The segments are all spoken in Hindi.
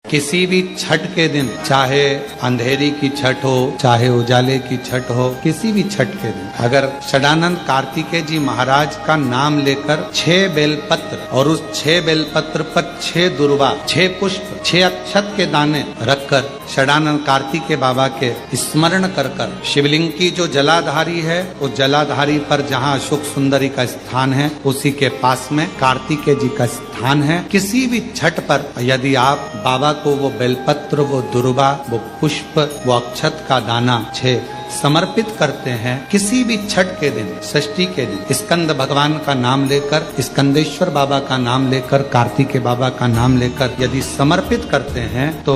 किसी भी छठ के दिन, चाहे अंधेरी की छठ हो, चाहे उजाले की छठ हो, किसी भी छठ के दिन अगर षडानंद कार्तिकेय जी महाराज का नाम लेकर 6 बेलपत्र और उस 6 बेलपत्र पर 6 दुर्वा, 6 पुष्प, 6 अक्षत के दाने रखकर षडानंद कार्तिकेय बाबा के स्मरण कर कर शिवलिंग की जो जलाधारी है, उस जलाधारी पर जहाँ अशोक सुंदरी का स्थान है, उसी के पास में कार्तिकेय जी का स्थान है। किसी भी छठ पर यदि आप बाबा को वो बेलपत्र, वो दुर्वा, वो पुष्प, वो अक्षत का दाना 6 समर्पित करते हैं, किसी भी छठ के दिन, षष्ठी के दिन स्कंद भगवान का नाम लेकर, स्कंदेश्वर बाबा का नाम लेकर, कार्तिकेय बाबा का नाम लेकर यदि समर्पित करते हैं तो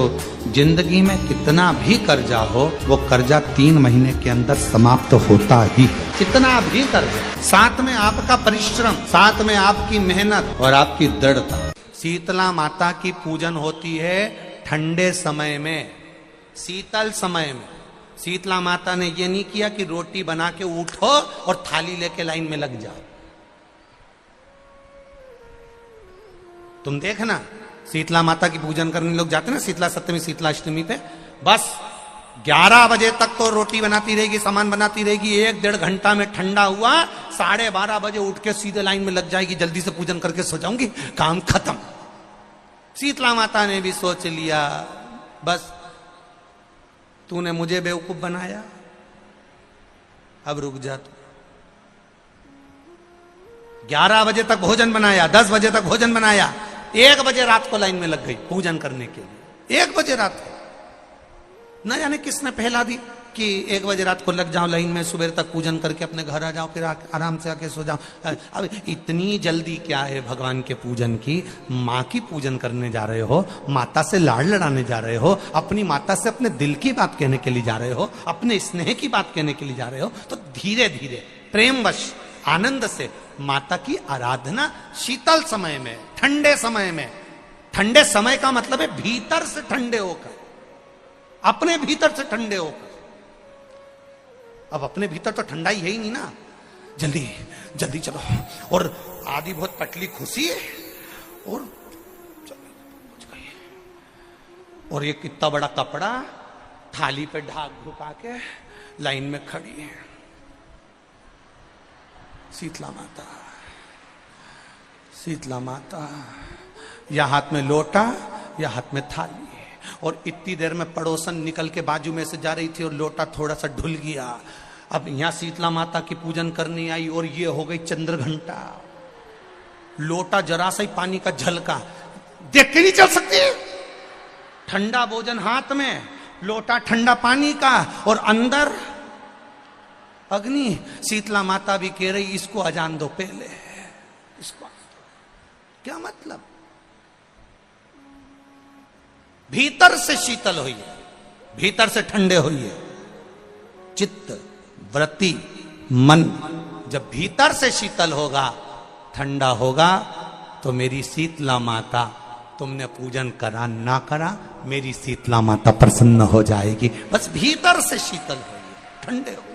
जिंदगी में कितना भी कर्जा हो, वो कर्जा 3 महीने के अंदर समाप्त होता ही। कितना भी कर्जा, साथ में आपका परिश्रम, साथ में आपकी मेहनत और आपकी दृढ़ता। शीतला माता की पूजन होती है ठंडे समय में, शीतल समय में। शीतला माता ने ये नहीं किया कि रोटी बना के उठो और थाली लेके लाइन में लग जाओ। तुम देखना, शीतला माता की पूजन करने लोग जाते ना शीतला सप्तमी, शीतला अष्टमी पे, बस 11 बजे तक तो रोटी बनाती रहेगी, सामान बनाती रहेगी। 1-1.5 घंटा में ठंडा हुआ, 12:30 बजे उठ के सीधे लाइन में लग जाएगी, जल्दी से पूजन करके सो जाऊंगी, काम खत्म। शीतला माता ने भी सोच लिया, बस तूने मुझे बेवकूफ बनाया, अब रुक जा तू। 11 बजे तक भोजन बनाया, 10 बजे तक भोजन बनाया, 1 बजे रात को लाइन में लग गई पूजन करने के लिए। 1 बजे रात को, न जाने किसने पहला दी कि 1 बजे रात को लग जाओ लाइन में, सुबह तक पूजन करके अपने घर आ जाओ, फिर आराम से आके सो जाओ। अब इतनी जल्दी क्या है भगवान के पूजन की? माँ की पूजन करने जा रहे हो, माता से लाड़ लड़ाने जा रहे हो, अपनी माता से अपने दिल की बात कहने के लिए जा रहे हो, अपने स्नेह की बात कहने के लिए जा रहे हो, तो धीरे धीरे प्रेमवश आनंद से माता की आराधना शीतल समय में, ठंडे समय में। ठंडे समय का मतलब है भीतर से ठंडे होकर, अपने भीतर से ठंडे होकर। अब अपने भीतर तो ठंडा ही है ही नहीं ना, जल्दी जल्दी चलो। और आधी बहुत पतली खुशी है और और ये कितना बड़ा कपड़ा थाली पे ढाक ढुका के लाइन में खड़ी है शीतला माता। शीतला माता, या हाथ में लोटा या हाथ में थाली, और इतनी देर में पड़ोसन निकल के बाजू में से जा रही थी और लोटा थोड़ा सा ढुल गया। अब यहां शीतला माता की पूजन करने आई और ये हो गई चंद्र घंटा। लोटा जरा सा ही पानी का झलका, देख के नहीं चल सकती। ठंडा भोजन हाथ में, लोटा ठंडा पानी का, और अंदर अग्नि। शीतला माता भी कह रही इसको अजान दो पहले, इसको। क्या मतलब? भीतर से शीतल होइए, भीतर से ठंडे होइए। चित्त, वृत्ति, मन जब भीतर से शीतल होगा, ठंडा होगा, तो मेरी शीतला माता, तुमने पूजन करा ना करा, मेरी शीतला माता प्रसन्न हो जाएगी। बस भीतर से शीतल होइए, ठंडे होइए।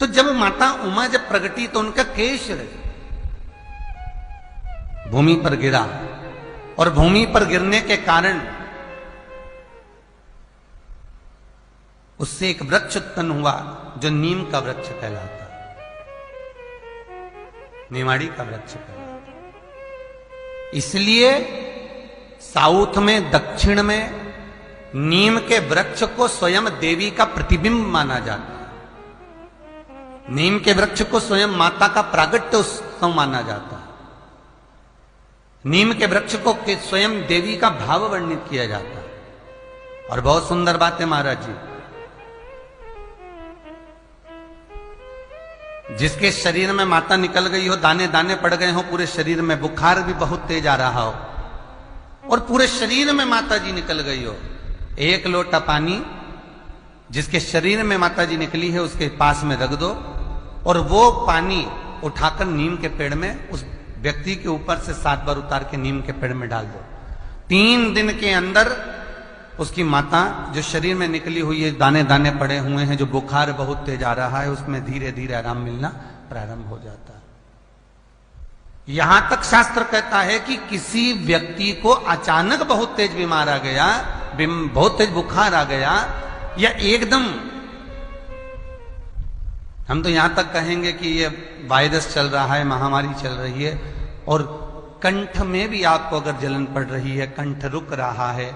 तो जब माता उमा जब प्रगटी तो उनका केश भूमि पर गिरा, और भूमि पर गिरने के कारण उससे एक वृक्ष उत्पन्न हुआ जो नीम का वृक्ष कहलाता, निमाड़ी का वृक्ष कहलाता। इसलिए साउथ में, दक्षिण में नीम के वृक्ष को स्वयं देवी का प्रतिबिंब माना जाता है। नीम के वृक्ष को स्वयं माता का प्रागट्य उत्सव माना जाता है। नीम के वृक्ष को स्वयं देवी का भाव वर्णित किया जाता है। और बहुत सुंदर बात है महाराज जी, जिसके शरीर में माता निकल गई हो, दाने दाने पड़ गए हो पूरे शरीर में, बुखार भी बहुत तेज आ रहा हो, और पूरे शरीर में माता जी निकल गई हो, 1 लोटा पानी जिसके शरीर में माता जी निकली है उसके पास में रख दो, और वो पानी उठाकर नीम के पेड़ में उस व्यक्ति के ऊपर से 7 बार उतार के नीम के पेड़ में डाल दो। 3 दिन के अंदर उसकी माता जो शरीर में निकली हुई है, दाने दाने पड़े हुए हैं, जो बुखार बहुत तेज आ रहा है, उसमें धीरे धीरे आराम मिलना प्रारंभ हो जाता है। यहां तक शास्त्र कहता है कि किसी व्यक्ति को अचानक बहुत तेज बीमार आ गया, बहुत तेज बुखार आ गया, या एकदम, हम तो यहां तक कहेंगे कि ये वायरस चल रहा है, महामारी चल रही है, और कंठ में भी आपको अगर जलन पड़ रही है, कंठ रुक रहा है,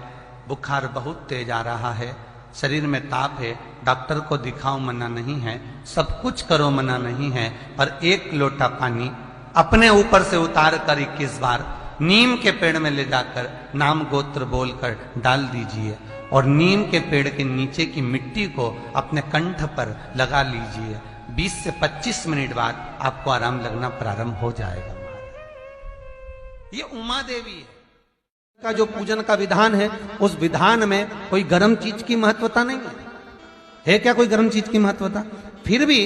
बुखार बहुत तेज आ रहा है, शरीर में ताप है, डॉक्टर को दिखाओ मना नहीं है, सब कुछ करो मना नहीं है, पर एक लोटा पानी अपने ऊपर से उतार कर 21 बार नीम के पेड़ में ले जाकर नाम गोत्र बोलकर डाल दीजिए, और नीम के पेड़ के नीचे की मिट्टी को अपने कंठ पर लगा लीजिए। 20 से 25 मिनट बाद आपको आराम लगना प्रारंभ हो जाएगा। ये उमा देवी है का जो पूजन का विधान है, उस विधान में कोई गर्म चीज की महत्वता नहीं है क्या? कोई गर्म चीज की महत्वता? फिर भी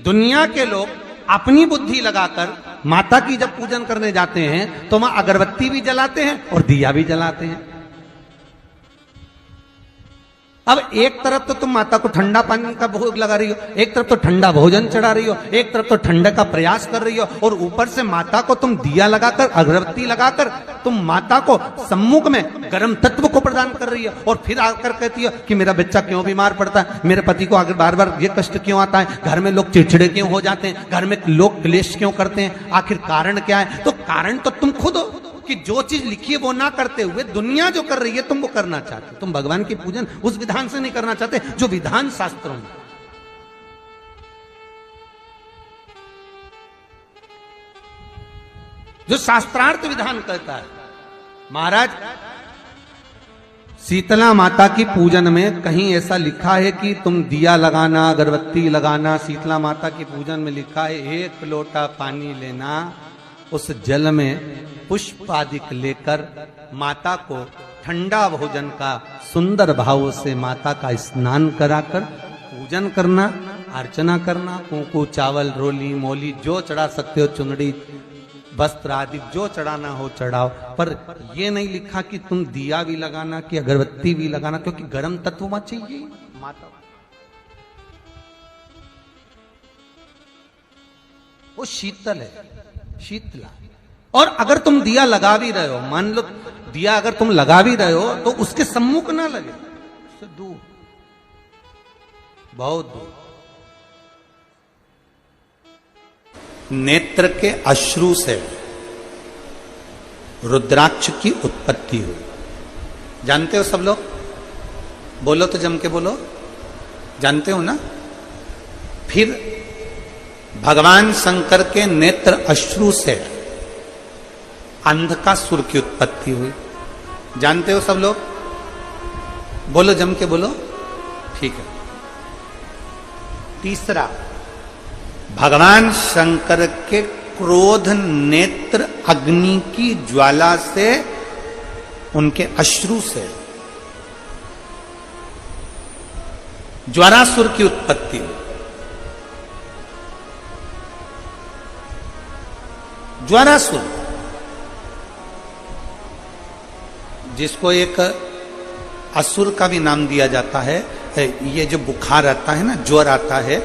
दुनिया के लोग अपनी बुद्धि लगाकर माता की जब पूजन करने जाते हैं तो वहां अगरबत्ती भी जलाते हैं और दिया भी जलाते हैं। अब एक तरफ तो तुम माता को ठंडा पानी का भोग लगा रही हो, एक तरफ तो ठंडा भोजन चढ़ा रही हो, एक तरफ तो ठंडे का प्रयास कर रही हो, और ऊपर से माता को तुम दिया लगाकर, अगरबत्ती लगाकर तुम माता को सम्मुख में गर्म तत्व को प्रदान कर रही हो, और फिर आकर कहती हो कि मेरा बच्चा क्यों बीमार पड़ता है, मेरे पति को आगे बार बार ये कष्ट क्यों आता है, घर में लोग चिड़चिड़े क्यों हो जाते हैं, घर में लोग क्लेश क्यों करते हैं, आखिर कारण क्या है? तो कारण तो तुम खुद हो कि जो चीज लिखी है वो ना करते हुए दुनिया जो कर रही है तुम वो करना चाहते हो। तुम भगवान की पूजन उस विधान से नहीं करना चाहते जो विधान शास्त्रों में। जो शास्त्रार्थ विधान कहता है। महाराज, शीतला माता की पूजन में कहीं ऐसा लिखा है कि तुम दिया लगाना, अगरबत्ती लगाना? शीतला माता की पूजन में लिखा है 1 लोटा पानी लेना, उस जल में पुष्प आदि लेकर माता को ठंडा भोजन का सुंदर भाव से माता का स्नान कराकर पूजन करना, अर्चना करना, कुंकू, चावल, रोली, मोली जो चढ़ा सकते हो, चुनड़ी, वस्त्र आदि जो चढ़ाना हो चढ़ाओ, पर यह नहीं लिखा कि तुम दिया भी लगाना कि अगरबत्ती भी लगाना, क्योंकि गर्म तत्व वहां चाहिए माता। वो शीतल है, शीतला। और अगर तुम दिया लगा भी रहे हो, मान लो दिया अगर तुम लगा भी रहे हो तो उसके सम्मुख ना लगे, उससे दूर, बहुत दूर। नेत्र के अश्रु से रुद्राक्ष की उत्पत्ति हुई, जानते हो सब लोग? बोलो तो जम के बोलो, जानते हो ना? फिर भगवान शंकर के नेत्र अश्रु से अंधकासुर की उत्पत्ति हुई, जानते हो सब लोग? बोलो जम के बोलो, ठीक है। तीसरा, भगवान शंकर के क्रोध नेत्र अग्नि की ज्वाला से, उनके अश्रु से ज्वारासुर की उत्पत्ति हुई। ज्वारासुर, जिसको एक असुर का भी नाम दिया जाता है, ये जो बुखार आता है ना, ज्वर आता है,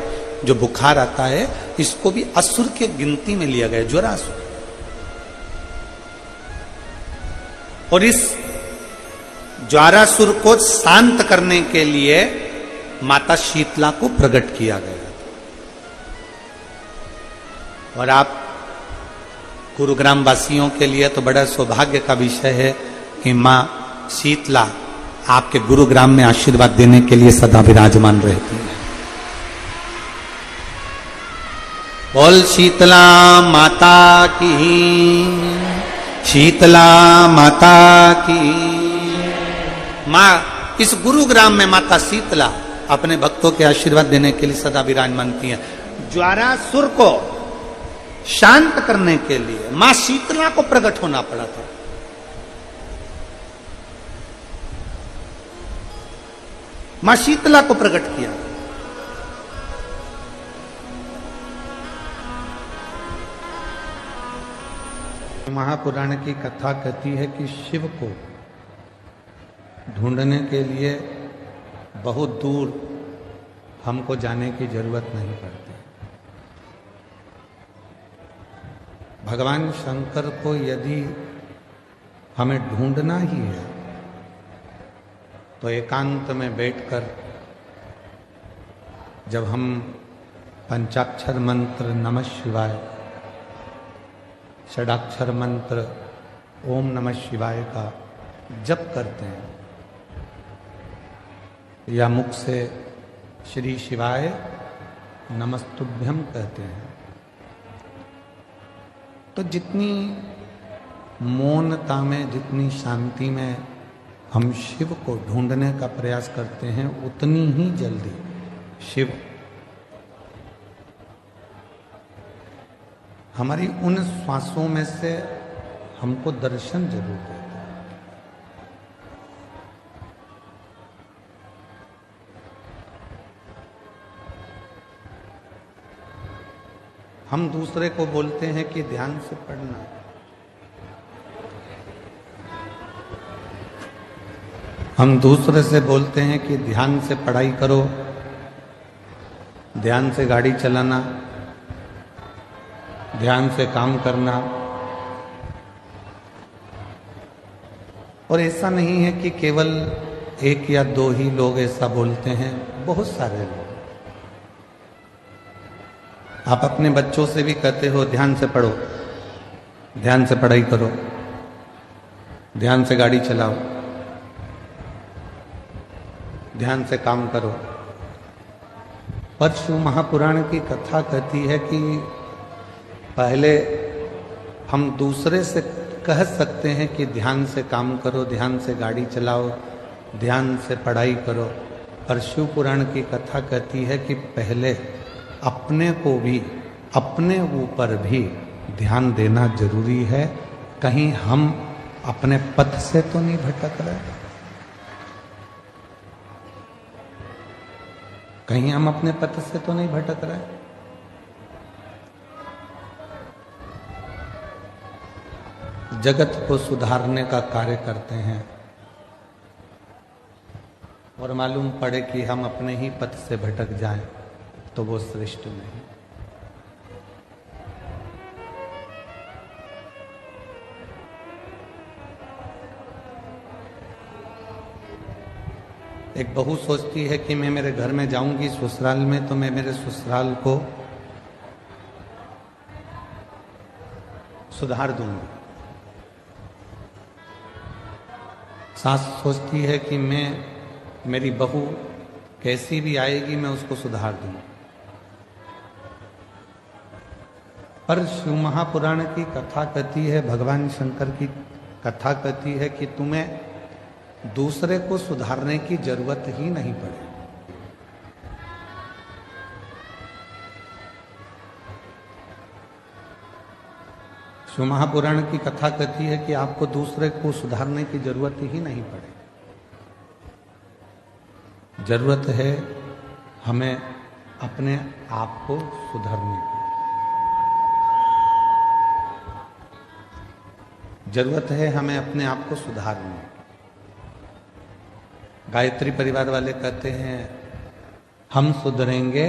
जो बुखार आता है, इसको भी असुर के गिनती में लिया गया, ज्वरासुर। और इस ज्वारासुर को शांत करने के लिए माता शीतला को प्रकट किया गया। और आप गुरुग्राम वासियों के लिए तो बड़ा सौभाग्य का विषय है कि मां शीतला आपके गुरुग्राम में आशीर्वाद देने के लिए सदा विराजमान रहती है। बोल शीतला माता की, शीतला माता की। मां इस गुरुग्राम में माता शीतला अपने भक्तों के आशीर्वाद देने के लिए सदा विराजमान थी है। ज्वारासुर को शांत करने के लिए मां शीतला को प्रकट होना पड़ा था। मां शीतला को प्रकट किया। महापुराण की कथा कहती है कि शिव को ढूंढने के लिए बहुत दूर हमको जाने की जरूरत नहीं पड़ती। भगवान शंकर को यदि हमें ढूंढना ही है तो एकांत में बैठकर जब हम पंचाक्षर मंत्र नमः शिवाय, षडाक्षर मंत्र ओम नमः शिवाय का जप करते हैं या मुख से श्री शिवाय नमस्तुभ्यम कहते हैं, तो जितनी मौनता में, जितनी शांति में हम शिव को ढूंढने का प्रयास करते हैं, उतनी ही जल्दी शिव हमारी उन श्वासों में से हमको दर्शन जरूर देता है। हम दूसरे को बोलते हैं कि ध्यान से पढ़ना, हम दूसरे से बोलते हैं कि ध्यान से पढ़ाई करो, ध्यान से गाड़ी चलाना, ध्यान से काम करना। और ऐसा नहीं है कि केवल एक या दो ही लोग ऐसा बोलते हैं, बहुत सारे लोग। आप अपने बच्चों से भी कहते हो ध्यान से पढ़ो, ध्यान से पढ़ाई करो, ध्यान से गाड़ी चलाओ, ध्यान से काम करो। पर शिव महापुराण की कथा कहती है कि पहले हम दूसरे से कह सकते हैं कि ध्यान से काम करो, ध्यान से गाड़ी चलाओ, ध्यान से पढ़ाई करो, पर शिव पुराण की कथा कहती है कि पहले अपने को भी, अपने ऊपर भी ध्यान देना जरूरी है। कहीं हम अपने पथ से तो नहीं भटक रहे, कहीं हम अपने पथ से तो नहीं भटक रहे। जगत को सुधारने का कार्य करते हैं और मालूम पड़े कि हम अपने ही पथ से भटक जाएं तो वो श्रेष्ठ नहीं। एक बहू सोचती है कि मैं मेरे घर में जाऊंगी ससुराल में तो मैं मेरे ससुराल को सुधार दूंगी। सास सोचती है कि मैं, मेरी बहू कैसी भी आएगी मैं उसको सुधार दूंगी। पर शिव महापुराण की कथा कहती है, भगवान शंकर की कथा कहती है कि तुम्हें दूसरे को सुधारने की जरूरत ही नहीं पड़े। शिव महापुराण की कथा कहती है कि आपको दूसरे को सुधारने की जरूरत ही नहीं पड़े। जरूरत है हमें अपने आप को सुधारने की, जरूरत है हमें अपने आप को सुधारने की। गायत्री परिवार वाले कहते हैं हम सुधरेंगे,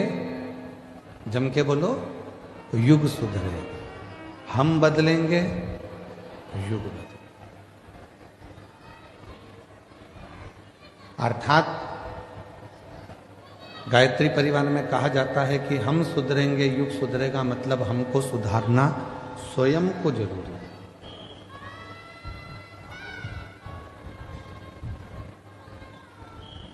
जम के बोलो, युग सुधरेगा। हम बदलेंगे, युग बदलेगा। अर्थात गायत्री परिवार में कहा जाता है कि हम सुधरेंगे, युग सुधरेगा, मतलब हमको सुधारना स्वयं को जरूरी है।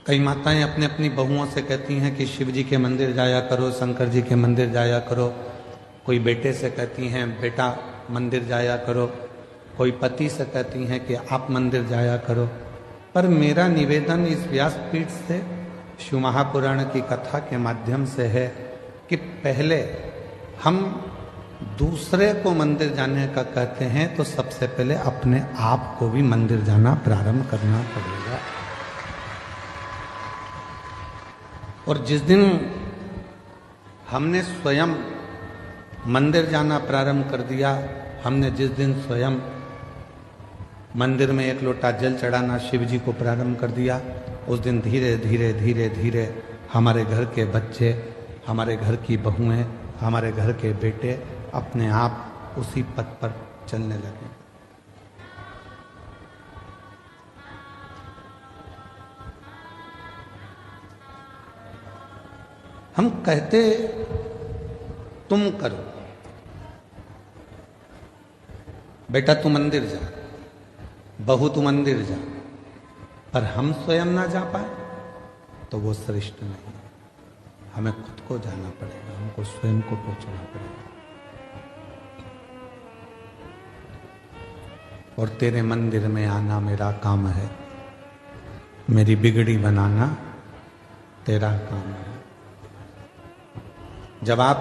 कई माताएं अपने अपनी बहुओं से कहती हैं कि शिव जी के मंदिर जाया करो, शंकर जी के मंदिर जाया करो। कोई बेटे से कहती हैं बेटा मंदिर जाया करो, कोई पति से कहती हैं कि आप मंदिर जाया करो। पर मेरा निवेदन इस व्यासपीठ से शिव महापुराण की कथा के माध्यम से है कि पहले हम दूसरे को मंदिर जाने का कहते हैं तो सबसे पहले अपने आप को भी मंदिर जाना प्रारंभ करना पड़ेगा। और जिस दिन हमने स्वयं मंदिर जाना प्रारंभ कर दिया, हमने जिस दिन स्वयं मंदिर में एक लोटा जल चढ़ाना शिव जी को प्रारंभ कर दिया, उस दिन धीरे धीरे धीरे धीरे हमारे घर के बच्चे, हमारे घर की बहुएं, हमारे घर के बेटे अपने आप उसी पथ पर चलने लगे। हम कहते तुम करो, बेटा तू मंदिर जा, बहू तू मंदिर जा, पर हम स्वयं ना जा पाए तो वो श्रेष्ठ नहीं। हमें खुद को जाना पड़ेगा, हमको स्वयं को पहुंचना पड़ेगा। और तेरे मंदिर में आना मेरा काम है, मेरी बिगड़ी बनाना तेरा काम है। जब आप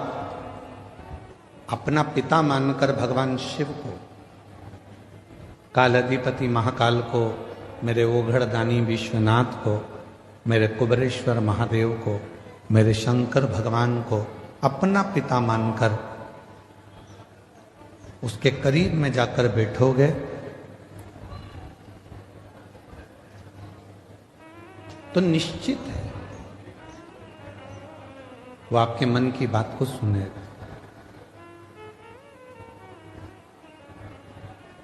अपना पिता मानकर भगवान शिव को, कालाधिपति महाकाल को, मेरे ओघड़दानी विश्वनाथ को, मेरे कुबरेश्वर महादेव को, मेरे शंकर भगवान को अपना पिता मानकर उसके करीब में जाकर बैठोगे तो निश्चित है वो आपके मन की बात को सुनेगा।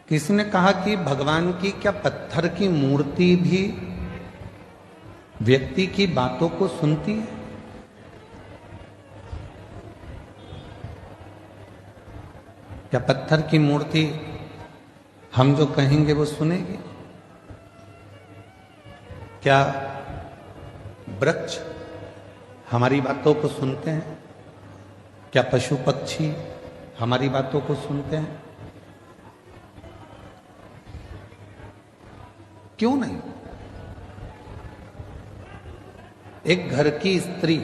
किसी ने कहा कि भगवान की क्या पत्थर की मूर्ति भी व्यक्ति की बातों को सुनती है? क्या पत्थर की मूर्ति हम जो कहेंगे वो सुनेगी? क्या वृक्ष हमारी बातों को सुनते हैं? क्या पशु पक्षी हमारी बातों को सुनते हैं? क्यों नहीं? एक घर की स्त्री,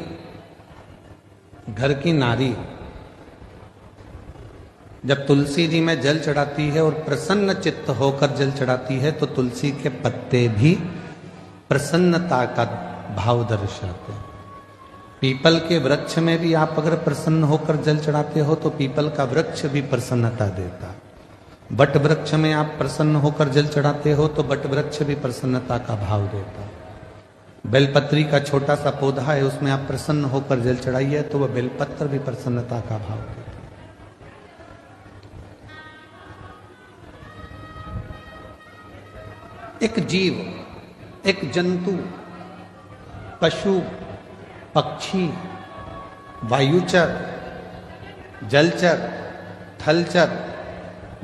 घर की नारी जब तुलसी जी में जल चढ़ाती है और प्रसन्न चित्त होकर जल चढ़ाती है तो तुलसी के पत्ते भी प्रसन्नता का भाव दर्शाते हैं। पीपल के वृक्ष में भी आप अगर प्रसन्न होकर जल चढ़ाते हो तो पीपल का वृक्ष भी प्रसन्नता देता है। बट वृक्ष में आप प्रसन्न होकर जल चढ़ाते हो तो बट वृक्ष भी प्रसन्नता का भाव देता है। बेलपत्री का छोटा सा पौधा है, उसमें आप प्रसन्न होकर जल चढ़ाइए तो वह बेलपत्र भी प्रसन्नता का भाव देता है। एक जीव, एक जंतु, पशु, पक्षी, वायुचर, जलचर, थलचर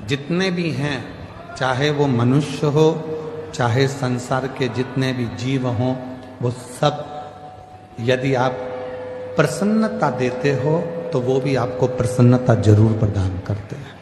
जितने भी हैं, चाहे वो मनुष्य हो, चाहे संसार के जितने भी जीव हों, वो सब यदि आप प्रसन्नता देते हो तो वो भी आपको प्रसन्नता जरूर प्रदान करते हैं।